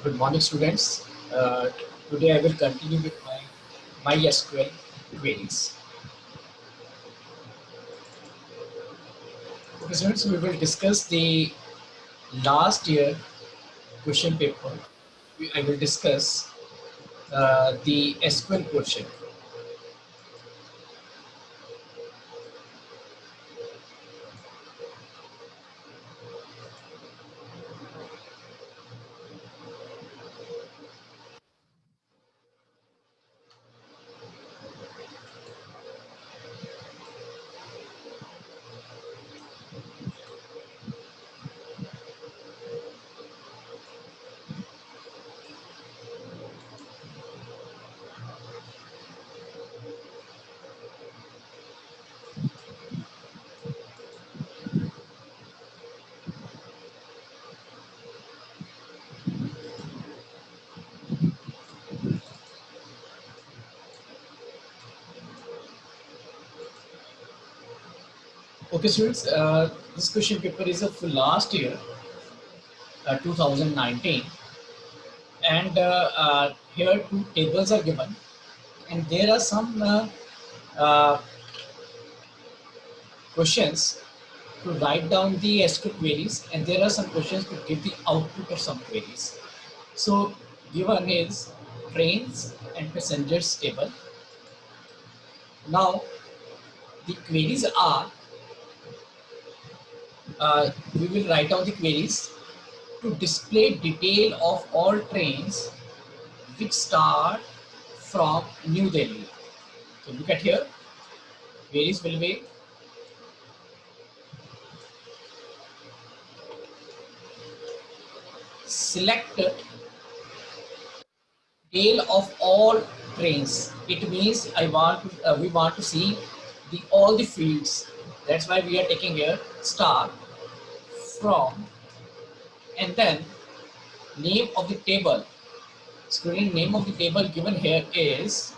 Good morning, students. Today I will continue with my MySQL queries. Okay, students, we will discuss the last year question paper. I will discuss the SQL portion. Okay, students, this question paper is of last year, 2019, and here two tables are given, and there are some uh, questions to write down the SQL queries, and there are some questions to give the output of some queries. So given is trains and passengers table. Now the queries are, we will write down the queries to display detail of all trains which start from New Delhi. So look at here, queries will be select tail of all trains. It means we want to see the all the fields. That's why we are taking here start from, and then name of the table. Student, name of the table given here is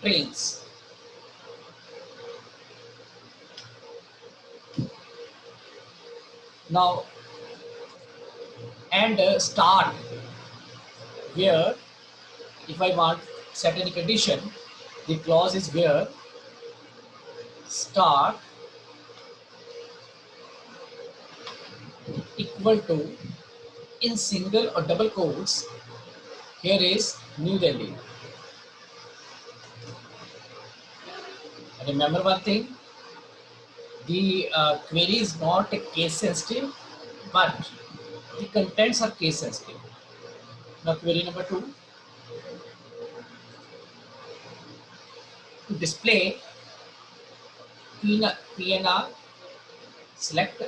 trains. Now and start, where if I want set any condition, the clause is where start equal to, in single or double quotes, here is New Delhi. Remember one thing, the query is not case sensitive, but the contents are case sensitive. Now query number 2, to display PNR, select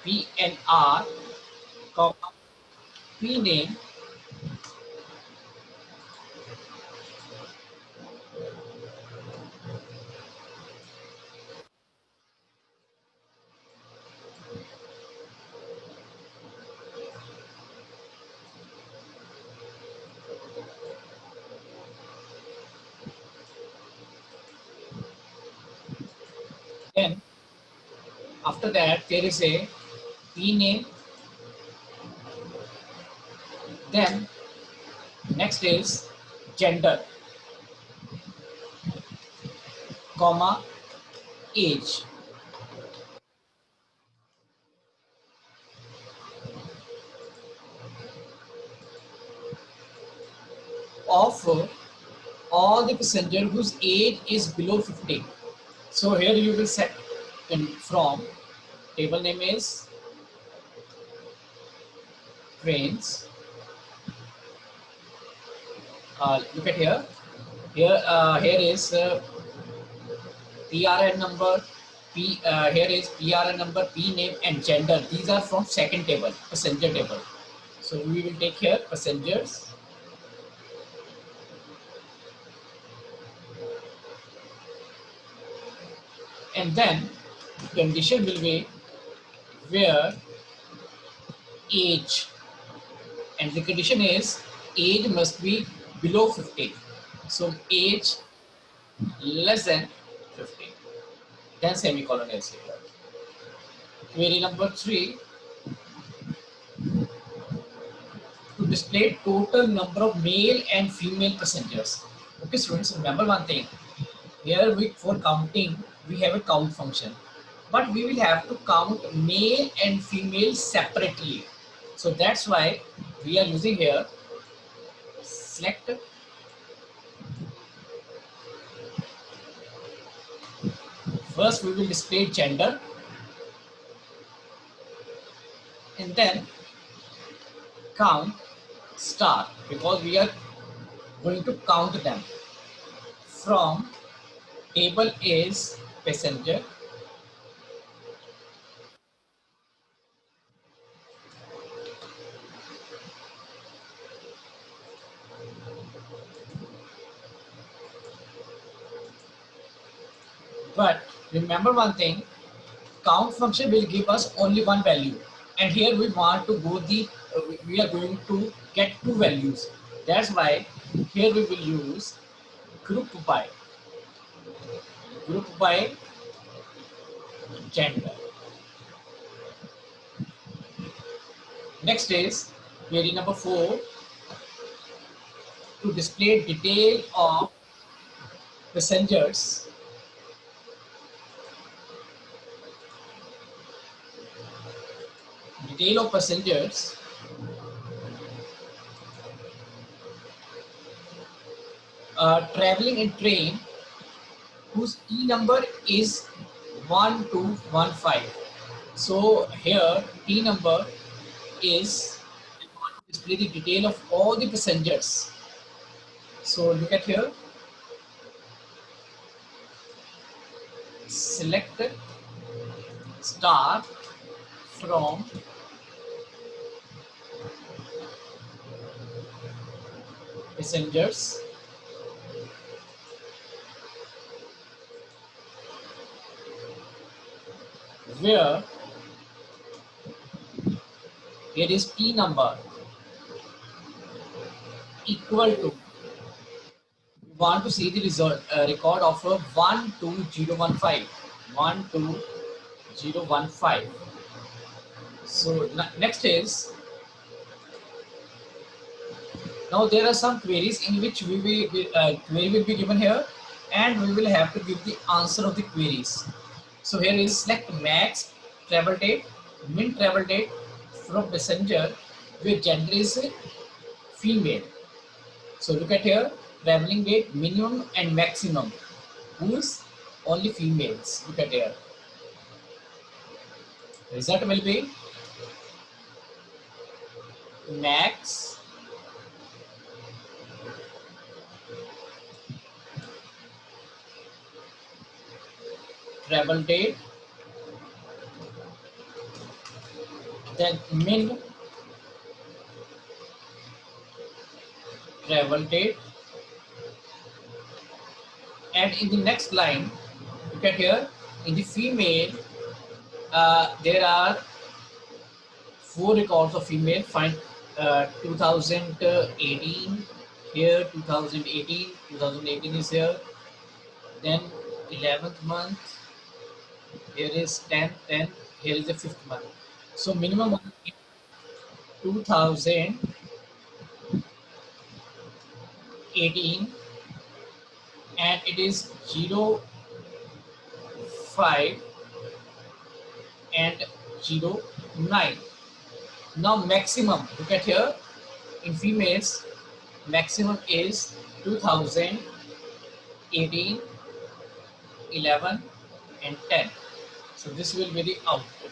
PNR, P name, then after that there is a P name, then next is gender, comma, age. Of all the passenger whose age is below 50. So here you will set from, table name is trains. Look at here. Here is PRN number. Here is PRN number, P name, and gender. These are from second table, passenger table. So we will take here passengers. And then condition will be where age, and the condition is age must be below 50. So age less than 50. Then semicolon is here. Query number 3, to display total number of male and female passengers. Okay, students, remember one thing. Here for counting, we have a count function, but we will have to count male and female separately. So that's why we are using here select. First, we will display gender, and then count star, because we are going to count them from table is passenger, but remember one thing, count function will give us only one value, and here we want to go the we are going to get two values. That's why here we will use group by gender. Next is query number 4, to display detail of passengers. Detail of passengers traveling in train whose T number is 1215. So here T number is, we want to display the detail of all the passengers. So look at here, select star from passengers, where here is T number equal to, we want to see the result record of 12015. 12015. So next is, now there are some queries in which we will query will be given here, and we will have to give the answer of the queries. So here is select max travel date, min travel date from passenger where gender is female. So look at here, traveling date minimum and maximum, who's only females. Look at here. Result will be max travel date, then min travel date, and in the next line, look at here, in the female, there are 4 records of female. Find 2018 here, 2018 is here, then 11th month, here is 10, here is the 5th month. So minimum one is 2018, and it is 05 and 09. Now maximum, look at here, in females, maximum is 2018, 11 and 10. So this will be the output.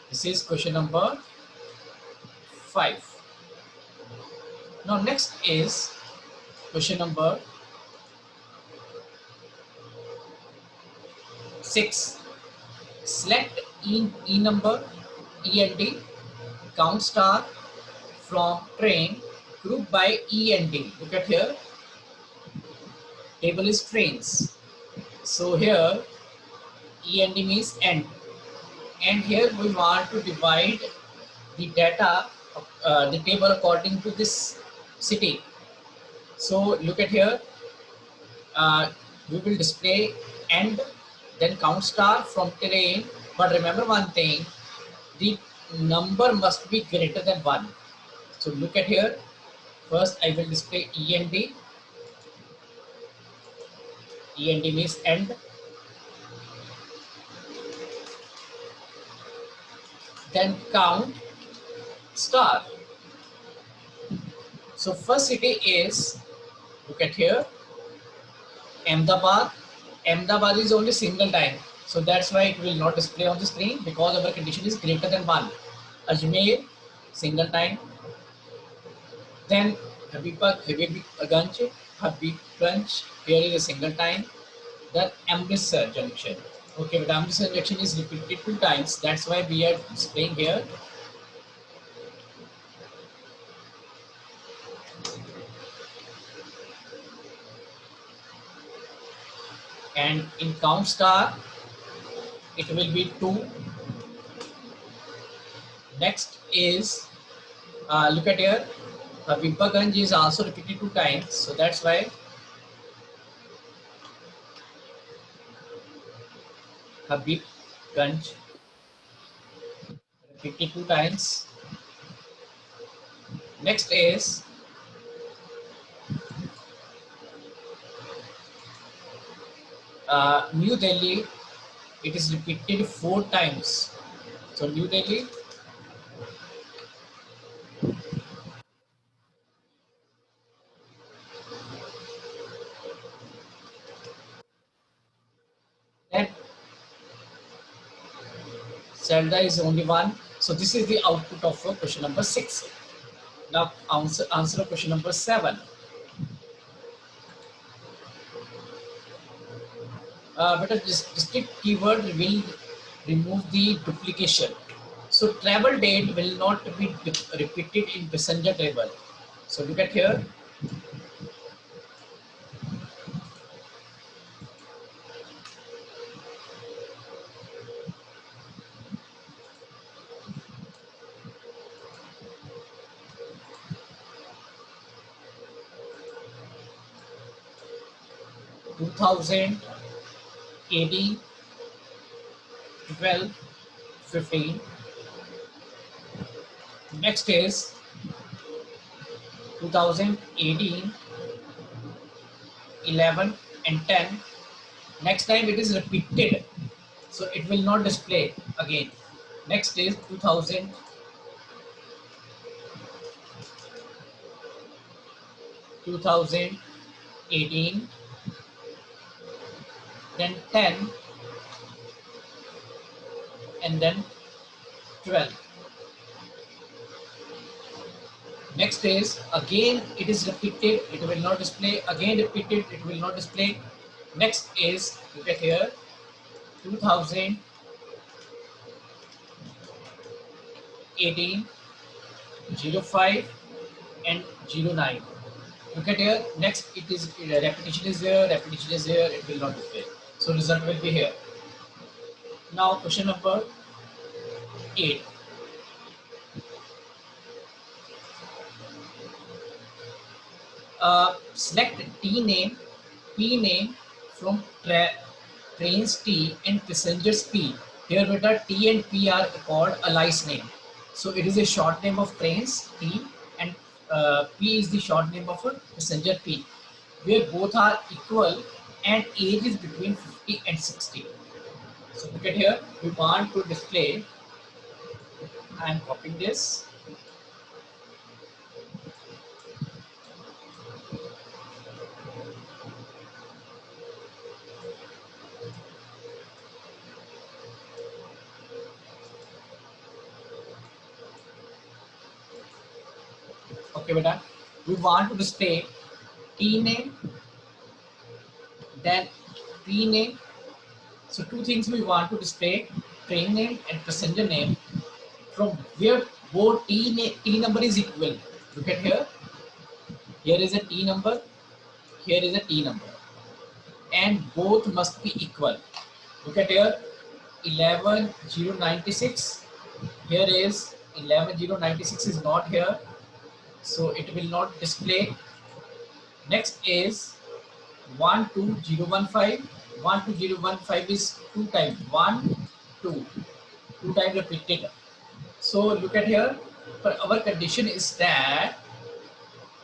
This is question number 5. Now next is question number 6. Select E number, END, count star from train, group by END. Look at here, table is trains. So here END means end, and here we want to divide the data, the table according to this city. So look at here, we will display end, then count star from train But remember one thing, the number must be greater than 1. So look at here. First I will display END. END means end. Then count star. So first city is, look at here, Ahmedabad. Ahmedabad is only single time. So that's why it will not display on the screen because our condition is greater than 1. Ajmer, single time. Then Habibganj, Habibganj, here is a single time. Then Amritsar junction. Okay, but Amritsar junction is repeated 2 times. That's why we are displaying here. And in count star, it will be 2. Next is, look at here, Habibganj is also repeated 2 times. So that's why Habibganj repeated 2 times. Next is New Delhi. It is repeated 4 times. So New Delhi. Then Zelda is only 1. So this is the output of question number 6. Now answer question number 7. But a district keyword will remove the duplication. So travel date will not be repeated in passenger table. So look at here. Two 2018, 12, 15. Next is 2018, 11 and 10. Next time it is repeated, so it will not display again. Next is 2000, 2018, then 10, and then 12. Next is again it is repeated, it will not display. Again repeated, it will not display. Next is, look at here, 2018, 05 and 09. Look at here. Next it is repetition is here, repetition is here. It will not display. So result will be here. Now question number 8. Select T name, P name from trains T and passengers P. Here beta T and P are called allies name. So it is a short name of trains T and P is the short name of a passenger P, where both are equal and age is between 50 and 60. So look at here, we want to display, I am copying this. Okay, beta. We want to display T name, then P name. So two things we want to display: train name and passenger name, from where both T number is equal. Look at here. Here is a T number. Here is a T number, and both must be equal. Look at here. 11096. Here is 11096 is not here, so it will not display. Next is 12015. 12015 is 2 times 1 2. 2 times repeated. So look at here. Our condition is that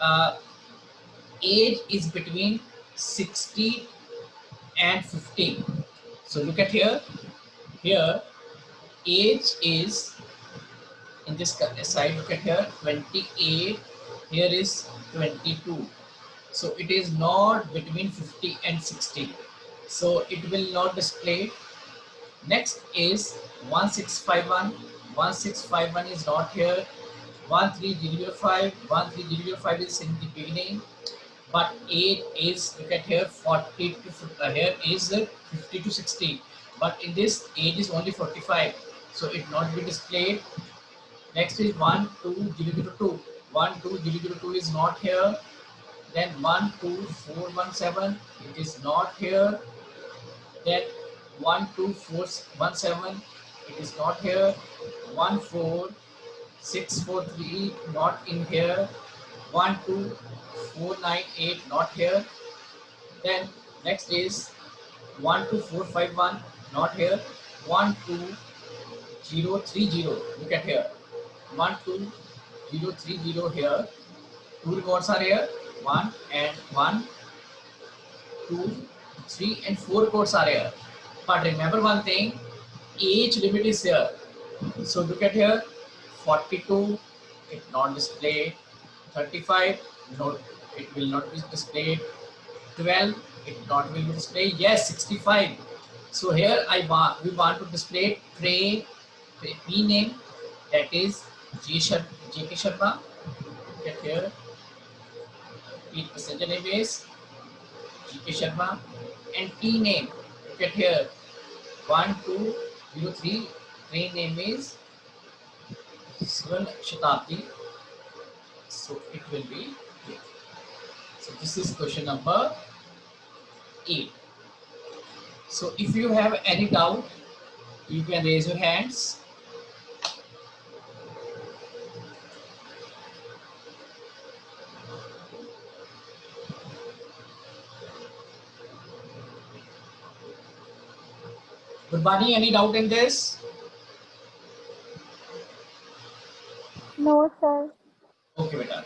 uh, age is between 60 and 50. So look at here. Here age is in this side. Look at here 28. Here is 22. So it is not between 50 and 60. So it will not display. Next is 1651. 1651 is not here. 1305. 1305 is in the beginning. But 8 is, look at here, 40 to here is 50 to 60. But in this age is only 45. So it not be displayed. Next is 12002. 12002 is not here. Then 12417, it is not here. Then 12417, it is not here. 14643, not in here. 12498, not here. Then next is 12451, not here. 12030, look at here. 12030 here. 2 records are here. 1 and 1, 2, 3 and 4 records are here. But remember one thing, age limit is here. So look at here, 42, it not displayed. 35, no, it will not be displayed. 12, it not will be displayed. Yes, 65. So here we want to display tray P name, that is JK Sharma. Look at here. P passenger name is JK Sharma, and T name. Look at here. 1203. Train name is Swan Shatabdi. So it will be here. So this is question number 8. So if you have any doubt, you can raise your hands. Gurbani, any doubt in this? No, sir. Okay, beta.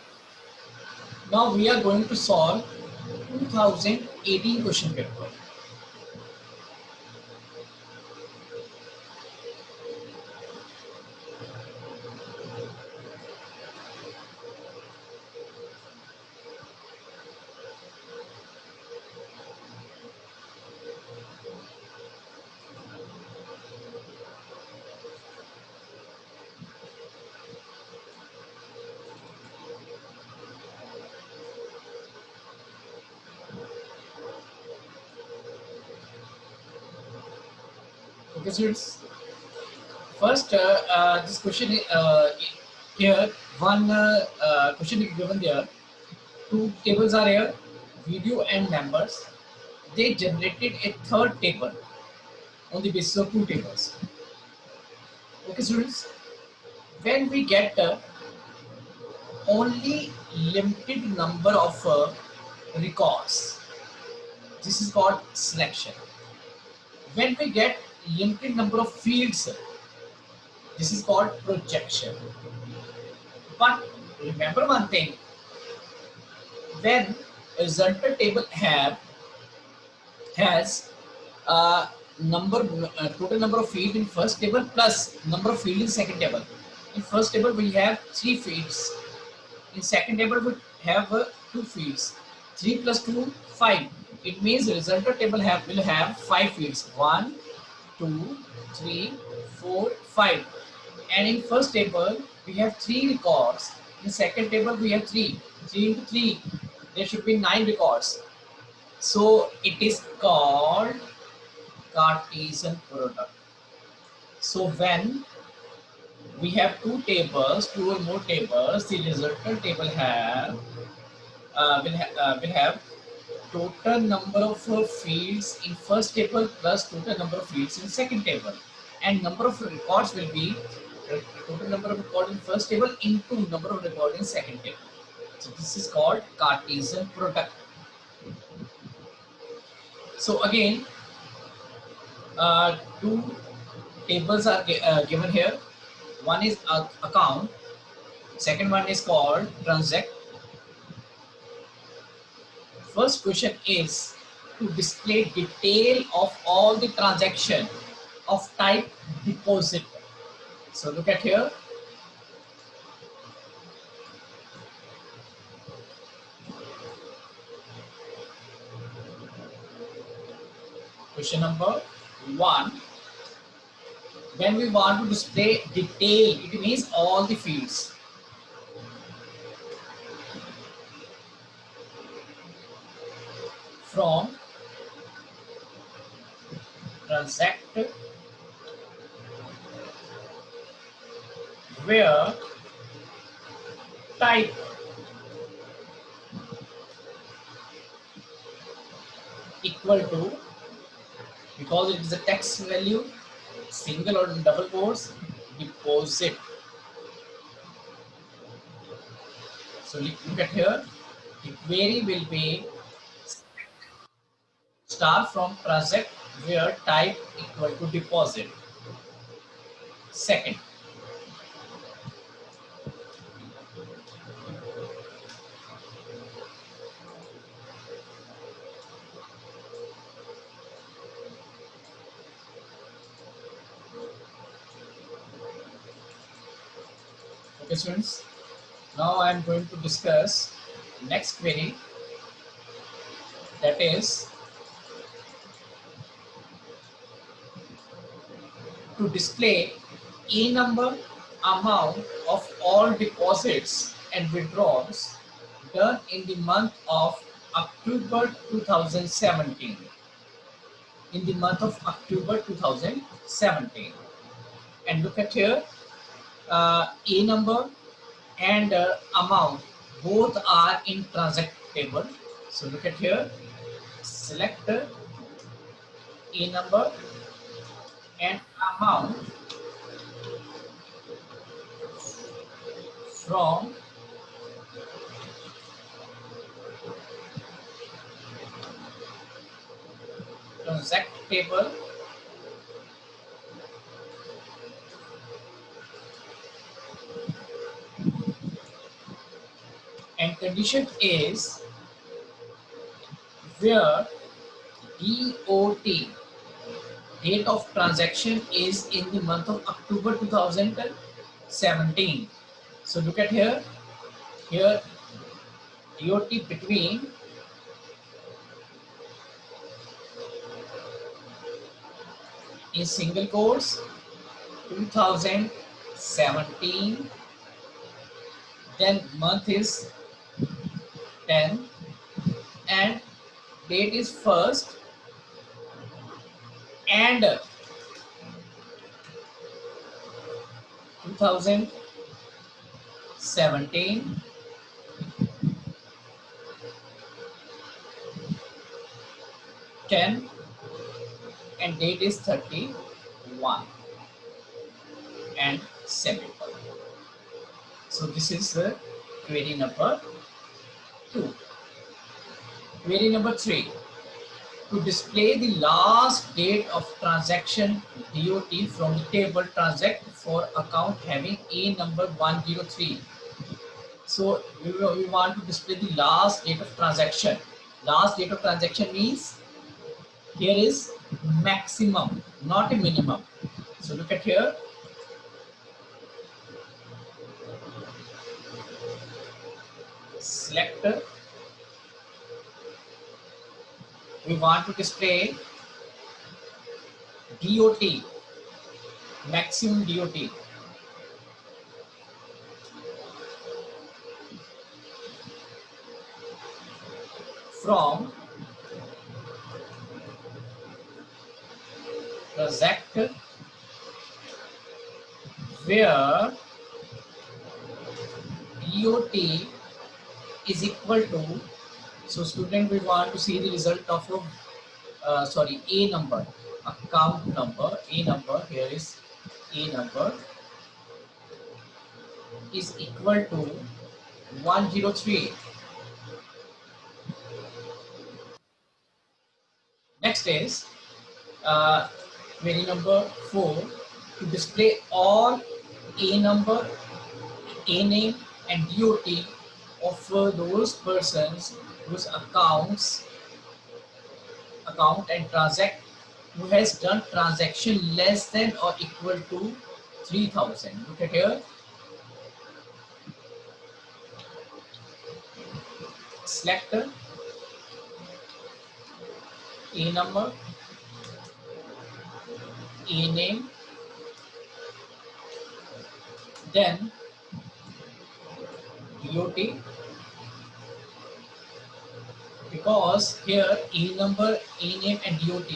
Now we are going to solve 2018 question paper. Okay, students. First, this question here, one question is given there. 2 tables are here, video and members. They generated a third table on the basis of 2 tables. Okay, students. When we get only limited number of records, this is called selection. When we get limited number of fields, this is called projection. But remember one thing, when a resultant table has total number of fields in first table plus number of fields in second table. In first table we have 3 fields. In second table we have 2 fields. 3 plus 2, 5. It means the resultant table will have 5 fields. 1, 2, 3, 4, 5. And in first table we have 3 records. In second table we have 3. 3 into 3. There should be 9 records. So it is called Cartesian product. So when we have 2 tables, 2 or more tables, the resultant table will have total number of fields in first table plus total number of fields in second table, and number of records will be total number of records in first table into number of records in second table. So this is called Cartesian product. So again, to tables are given here. One is account, second one is called transact. First question is to display detail of all the transaction of type deposit. So look at here. Question number 1. When we want to display detail, it means all the fields. From transact where type equal to, because it is a text value, single or double quotes, deposit. So look at here. The query will be star from transact where type equal to deposit. Second, okay students, now I am going to discuss next query, that is to display a number amount of all deposits and withdrawals done in the month of October 2017. In the month of October 2017. And look at here, a number and amount both are in transact table. So look at here, select a number and amount from transact table and condition is where DOT, date of transaction, is in the month of October 2017. So look at here, DOT between in single quotes 2017, then month is 10 and date is first and 2017 10 and date is 31 and semicolon. So this is query number 2. Query number 3, to display the last date of transaction DOT from the table transact for account having a number 103. So we want to display the last date of transaction. Last date of transaction means here is maximum, not a minimum. So look at here. Select. We want to display DOT, maximum DOT. From transact where DOT is equal to, so student, we want to see the result of a number, account number, a number, here is a number is equal to 103. Next is query number 4, to display all A number, A name and DOT of those persons whose account and transact who has done transaction less than or equal to 3000. Look at here. Select A number, A name, then DOT, because here A number, A name and DOT.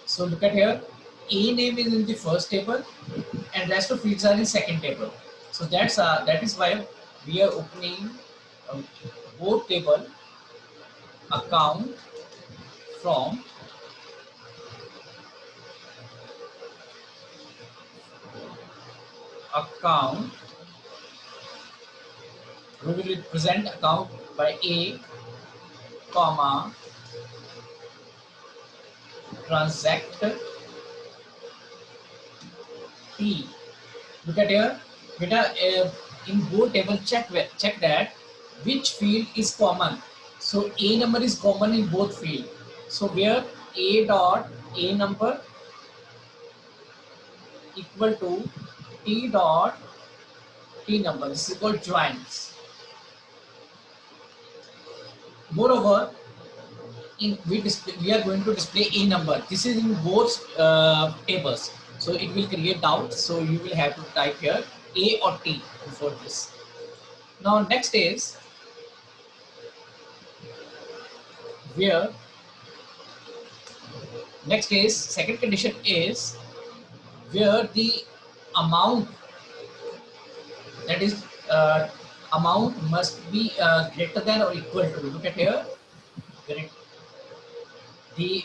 So look at here, A name is in the first table and rest of fields are in second table. So that is why we are opening both table account from account. We will represent account by A, comma, transact P. Look at here, beta. In both table, check that which field is common. So A number is common in both field. So where A dot A number equal to T dot T number. This is called joins. Moreover, we are going to display A number. This is in both tables. So it will create doubt. So you will have to type here A or T before this. Now next is where second condition is where the amount, that is amount must be greater than or equal to. Look at here, the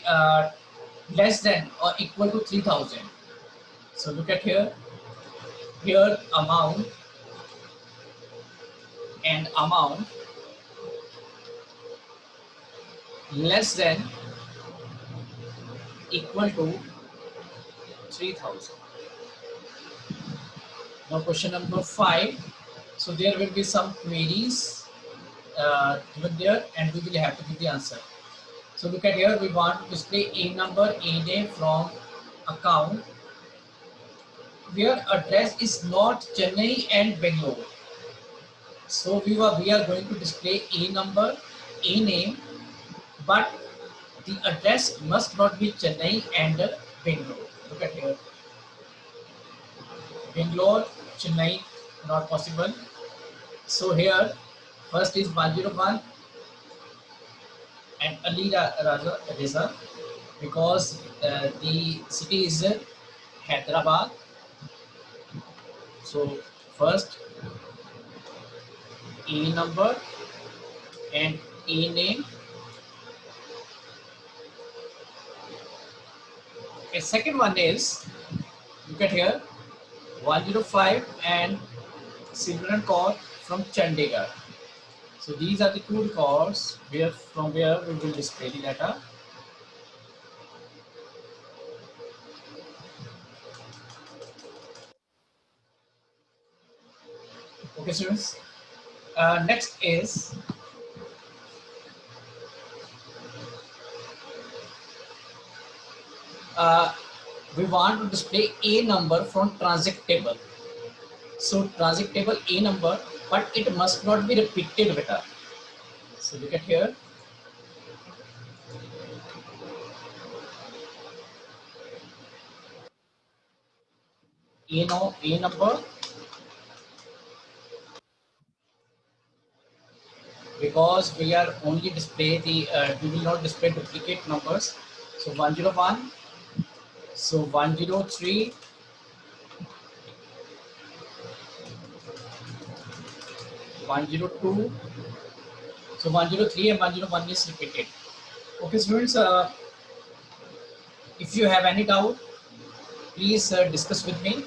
less than or equal to 3000. So look at here, amount and amount less than equal to 3000. Now question number 5. So there will be some queries given there and we will have to give the answer. So look at here, we want to display A number, A name from account where address is not Chennai and Bangalore. So we are going to display A number, A name, but the address must not be Chennai and Bangalore. Look at here, Bangalore, Chennai, not possible. So here first is 101 and Ali Reza, because the city is Hyderabad. So first A number and A name. A second one is, look at here, 105 and Simran Kaur from Chandigarh. So these are the two records from where we will display the data. Okay, students. Next is we want to display A number from transact table. So transact table A number, but it must not be repeated beta. So look at here. A number, because we are only display the we will not display duplicate numbers. So 101, so 103, 102, so 103 and 101 is repeated. Okay, students, if you have any doubt, please discuss with me.